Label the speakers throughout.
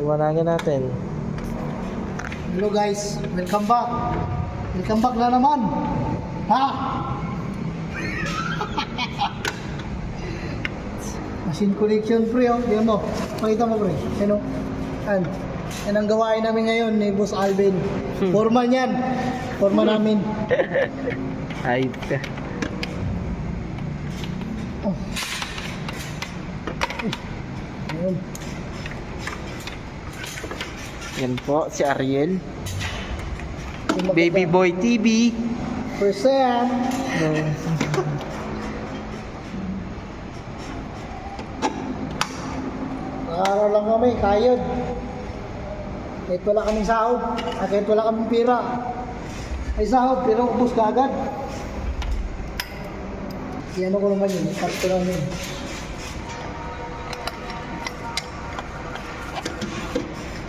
Speaker 1: Iwanagan natin.
Speaker 2: Hello guys, welcome back. Welcome back na naman. Ha? Machine connection pre, oh. Tingnan mo. Pakita mo pre. Ano? Yan ang gawain namin ngayon ni Boss Alvin. Foreman yan. Foreman namin.
Speaker 1: Ayop ka.
Speaker 2: Oh. Ayun.
Speaker 1: Yan po, si Ariel.
Speaker 2: Yung maganda.
Speaker 1: Baby Boy TV.
Speaker 2: Percent. Araw lang kami, kayod. Kahit wala kaming sahod, kahit wala kaming pira. Ay sahod, pero ubus ka agad. Iyan ko naman yun, ikat ko lang yun.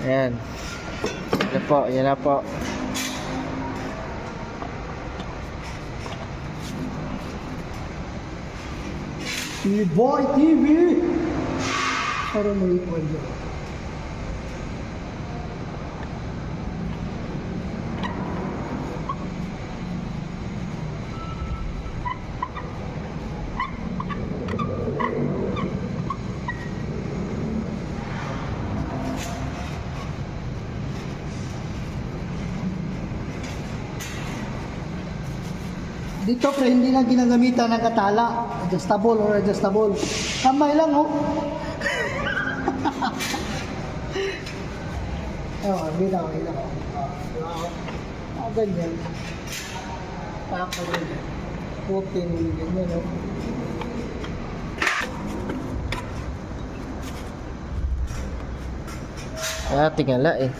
Speaker 1: Ayan. Yan po, yan na po.
Speaker 2: Boy TV! Parang may ipon dyan. Dito pre, hindi na ginagamitan ng katala. Adjustable or adjustable. Kamay lang oh. Oh, bitaw. Ganyan. Paka ganyan. Putin, ganyan oh.
Speaker 1: Tingala eh.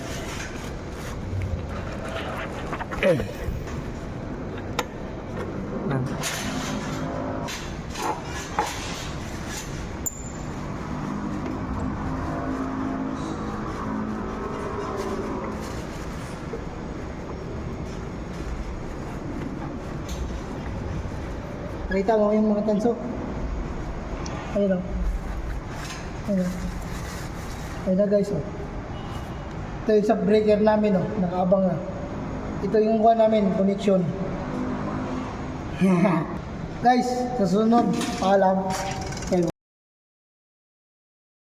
Speaker 2: Nakita mo yung mga tanso? Ayun o. Ayun. Ayun na guys o. Ito yung sub breaker namin o. Nakaabang na. Ito yung kuha namin, connection. Guys, sa sunod, paalam.